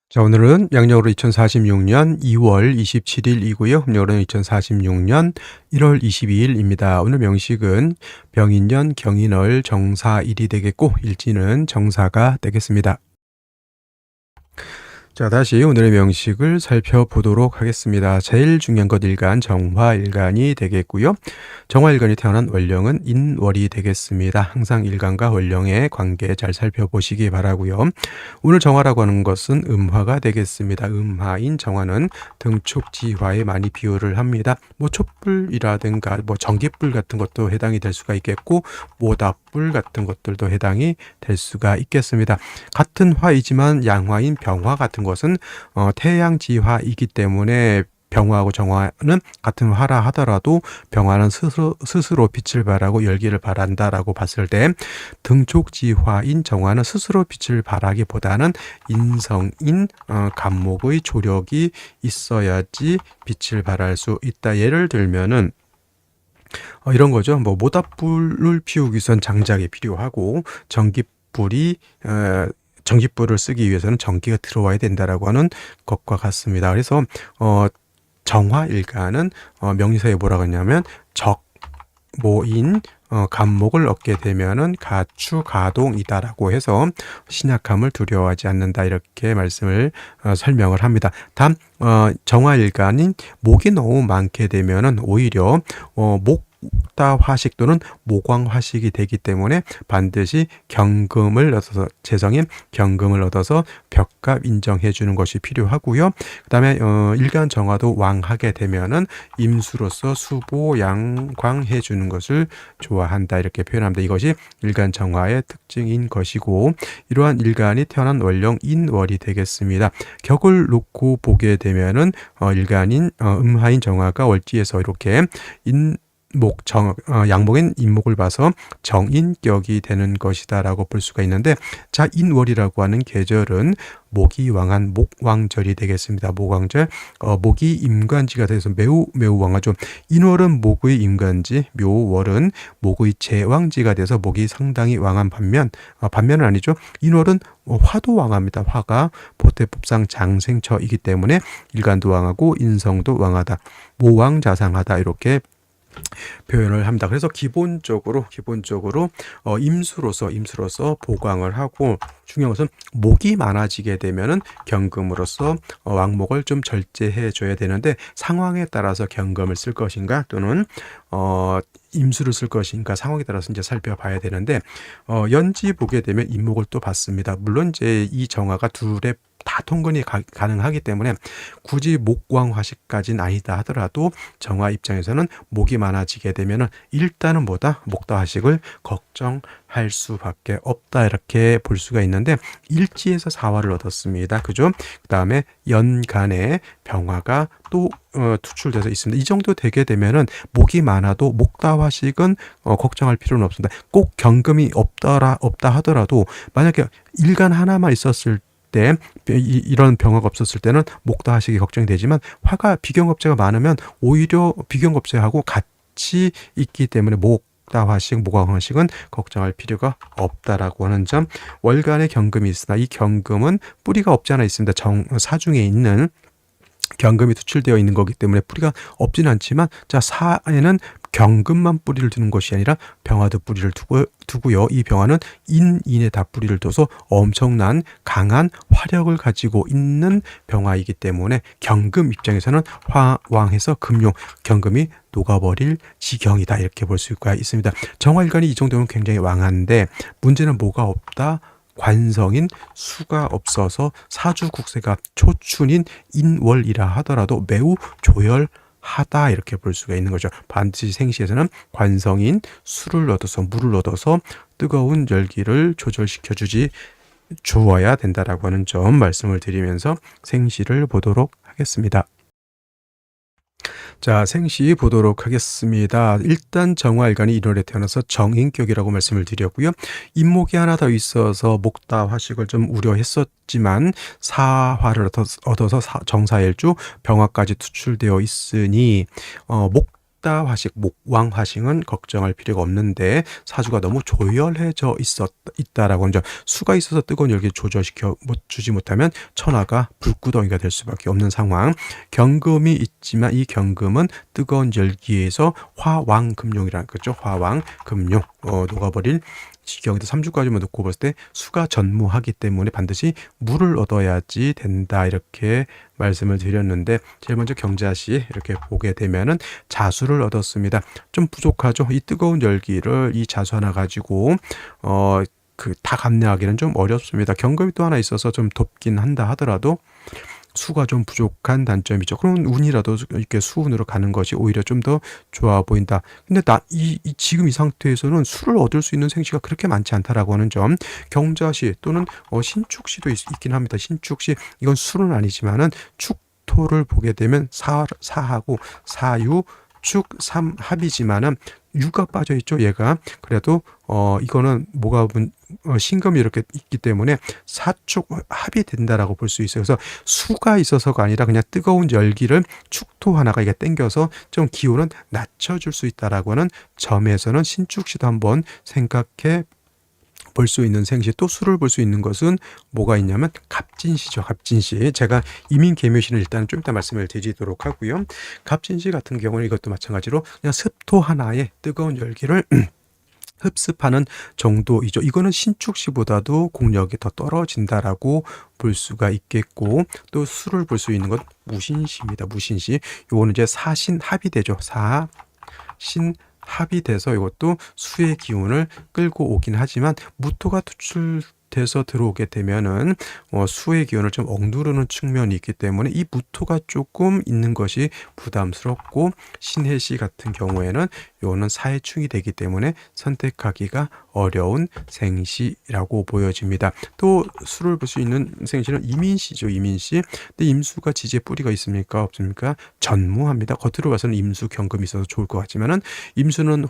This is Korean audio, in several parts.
자, 오늘은 양력으로 2046년 2월 27일이고요. 음력으로는 2046년 1월 22일입니다. 오늘 명식은 병인년 경인월 정사일이 되겠고 일지는 정사가 되겠습니다. 자, 다시 오늘의 명식을 살펴보도록 하겠습니다. 제일 중요한 것 일간, 정화일간이 되겠고요. 정화일간이 태어난 월령은 인월이 되겠습니다. 항상 일간과 월령의 관계 잘 살펴보시기 바라고요. 오늘 정화라고 하는 것은 음화가 되겠습니다. 음화인 정화는 등축지화에 많이 비유를 합니다. 촛불이라든가 전기불 같은 것도 해당이 될 수가 있겠고 모닥불 같은 것들도 해당이 될 수가 있겠습니다. 같은 화이지만 양화인 병화 같은 것은 태양지화이기 때문에 병화하고 정화는 같은 화라 하더라도 병화는 스스로 빛을 발하고 열기를 발한다라고 봤을 때 등촉지화인 정화는 스스로 빛을 발하기보다는 인성인 간목의 조력이 있어야지 빛을 발할 수 있다. 예를 들면은 이런 거죠. 모닥불을 피우기 위해선 장작이 필요하고 전기불을 쓰기 위해서는 전기가 들어와야 된다라고 하는 것과 같습니다. 그래서 정화일간은 명리사에 뭐라고 하냐면 적모인 간목을 얻게 되면은 가추가동이다라고 해서 신약함을 두려워하지 않는다 이렇게 말씀을 설명을 합니다. 단 정화일간인 목이 너무 많게 되면은 오히려 목다화식 또는 모광화식이 되기 때문에 반드시 경금을 얻어서 재성인 경금을 얻어서 벽갑 인정해 주는 것이 필요하고요. 그다음에 일간 정화도 왕하게 되면은 임수로서 수보 양광해 주는 것을 좋아한다 이렇게 표현합니다. 이것이 일간 정화의 특징인 것이고 이러한 일간이 태어난 월령 인월이 되겠습니다. 격을 놓고 보게 되면은 일간인 음하인 정화가 월지에서 이렇게 양목인 인목을 봐서 정인격이 되는 것이다라고 볼 수가 있는데, 자, 인월이라고 하는 계절은 목이 왕한 목왕절이 되겠습니다. 목왕절, 목이 임간지가 돼서 매우 왕하죠. 인월은 목의 임간지, 묘월은 목의 제왕지가 돼서 목이 상당히 왕한 반면은 아니죠. 인월은 화도 왕합니다. 화가 보태법상 장생처이기 때문에 일간도 왕하고 인성도 왕하다, 모왕자상하다 이렇게 표현을 합니다. 그래서 기본적으로 임수로서 보강을 하고, 중요한 것은 목이 많아지게 되면은 경금으로서 왕목을 좀 절제해 줘야 되는데 상황에 따라서 경금을 쓸 것인가 또는 임수를 쓸 것인가 상황에 따라서 이제 살펴봐야 되는데, 연지 보게 되면 임목을 또 받습니다. 물론 이제 이 정화가 둘의 다 통근이 가능하기 때문에 굳이 목광화식까지는 아니다 하더라도 정화 입장에서는 목이 많아지게 되면은 일단은 목다화식을 걱정할 수밖에 없다 이렇게 볼 수가 있는데, 일지에서 사화를 얻었습니다. 그죠? 그 다음에 연간에 병화가 또 투출돼서 있습니다. 이 정도 되게 되면은 목이 많아도 목다화식은 걱정할 필요는 없습니다. 꼭 경금이 없다 하더라도 만약에 일간 하나만 있었을 때 이런 병화가 없었을 때는 목다화식이 걱정이 되지만, 화가 비경업제가 많으면 오히려 비경업제하고 같이 있기 때문에 목다화식, 모광화식은 걱정할 필요가 없다라고 하는 점. 월간에 경금이 있으나 이 경금은 뿌리가 없지 않아 있습니다. 사중에 있는 경금이 투출되어 있는 거기 때문에 뿌리가 없진 않지만, 자, 사에는 경금만 뿌리를 두는 것이 아니라 병화도 뿌리를 두고요. 이 병화는 인에 다 뿌리를 둬서 엄청난 강한 화력을 가지고 있는 병화이기 때문에 경금 입장에서는 화왕해서 금용, 경금이 녹아버릴 지경이다 이렇게 볼 수가 있습니다. 정화일간이 이 정도면 굉장히 왕한데 문제는 뭐가 없다? 관성인 수가 없어서 사주국세가 초춘인 인월이라 하더라도 매우 조열하다 이렇게 볼 수가 있는 거죠. 반드시 생시에서는 관성인 수를 얻어서 물을 얻어서 뜨거운 열기를 조절시켜 주어야 된다라고 하는 점 말씀을 드리면서 생시를 보도록 하겠습니다. 자, 생시 보도록 하겠습니다. 일단 정화일간이 1월에 태어나서 정인격이라고 말씀을 드렸고요. 인목이 하나 더 있어서 목다화식을 좀 우려했었지만 사화를 얻어서 정사일주 병화까지 투출되어 있으니 목다화식, 목왕화식은 걱정할 필요가 없는데 사주가 너무 조열해져 있다라고 하는 점, 수가 있어서 뜨거운 열기를 조절시켜 주지 못하면 천하가 불구덩이가 될 수밖에 없는 상황. 경금이 있지만 이 경금은 뜨거운 열기에서 화왕금룡이라는 거죠. 화왕금룡 녹아버릴 지경에도 3주까지만 놓고 봤을 때 수가 전무하기 때문에 반드시 물을 얻어야지 된다, 이렇게 말씀을 드렸는데, 제일 먼저 경자시 이렇게 보게 되면은 자수를 얻었습니다. 좀 부족하죠. 이 뜨거운 열기를 이 자수 하나 가지고 다 감내하기는 좀 어렵습니다. 경금이 또 하나 있어서 좀 덥긴 한다 하더라도 수가 좀 부족한 단점이죠. 그럼 운이라도 이렇게 수운으로 가는 것이 오히려 좀 더 좋아 보인다. 근데 지금 이 상태에서는 수를 얻을 수 있는 생시가 그렇게 많지 않다라고 하는 점. 경자시 또는 신축시도 있긴 합니다. 신축시, 이건 수는 아니지만은 축토를 보게 되면 사하고 사유 축 삼합이지만은 유가 빠져 있죠, 얘가. 그래도 이거는 신금이 이렇게 있기 때문에 사축 합이 된다라고 볼 수 있어요. 그래서 수가 있어서가 아니라 그냥 뜨거운 열기를 축토 하나가 이게 땡겨서 좀 기온은 낮춰줄 수 있다라고 하는 점에서는 신축시도 한번 생각해 볼 수 있는 생시. 또 수를 볼 수 있는 것은 뭐가 있냐면 갑진시죠. 갑진시. 제가 이민계묘시는 일단 좀 이따 말씀을 드리도록 하고요. 갑진시 같은 경우는 이것도 마찬가지로 그냥 습토 하나에 뜨거운 열기를 흡습하는 정도이죠. 이거는 신축시보다도 공력이 더 떨어진다라고 볼 수가 있겠고, 또 수를 볼 수 있는 건 무신시입니다. 무신시. 요거는 이제 사신합이 되죠. 사신합이 돼서 이것도 수의 기운을 끌고 오긴 하지만 무토가 투출돼서 들어오게 되면은 수의 기운을 좀 억누르는 측면이 있기 때문에 이 무토가 조금 있는 것이 부담스럽고, 신해시 같은 경우에는 요는 사해충이 되기 때문에 선택하기가 어려운 생시라고 보여집니다. 또 수를 볼 수 있는 생시는 이민시죠. 이민시. 근데 임수가 지지에 뿌리가 있습니까? 없습니까? 전무합니다. 겉으로 봐서는 임수 경금이 있어서 좋을 것 같지만은 임수는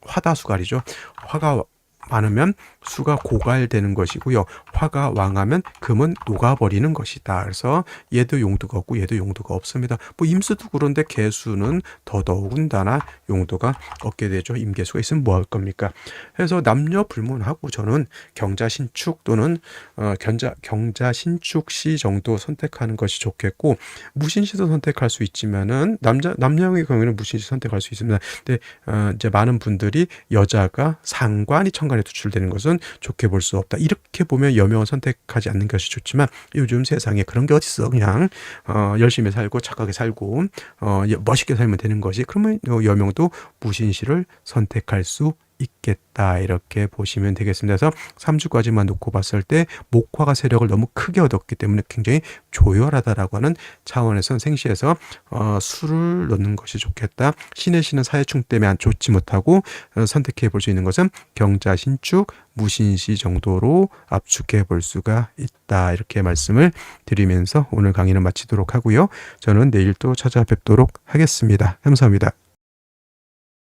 화다수갈이죠. 화가 많으면 수가 고갈되는 것이고요. 화가 왕하면 금은 녹아버리는 것이다. 그래서 얘도 용도가 없고 얘도 용도가 없습니다. 임수도 그런데 개수는 더더군다나 용도가 없게 되죠. 임개수가 있으면 뭐 할 겁니까? 그래서 남녀 불문하고 저는 경자신축 또는 경자신축시 정도 선택하는 것이 좋겠고, 무신시도 선택할 수 있지만은 남녀의 경우에는 무신시 선택할 수 있습니다. 근데 이제 많은 분들이 여자가 상관이 천간에 투출되는 것은 좋게 볼 수 없다, 이렇게 보면 여명을 선택하지 않는 것이 좋지만, 요즘 세상에 그런 게 어딨어. 그냥 열심히 살고 착하게 살고 멋있게 살면 되는 것이. 그러면 여명도 무신시를 선택할 수 있겠다, 이렇게 보시면 되겠습니다. 그래서 3주까지만 놓고 봤을 때 목화가 세력을 너무 크게 얻었기 때문에 굉장히 조열하다라고 하는 차원에서 생시에서 수를 넣는 것이 좋겠다. 신의 시는 사해충 때문에 좋지 못하고 선택해 볼 수 있는 것은 경자신축, 무신시 정도로 압축해 볼 수가 있다, 이렇게 말씀을 드리면서 오늘 강의는 마치도록 하고요. 저는 내일 또 찾아뵙도록 하겠습니다. 감사합니다.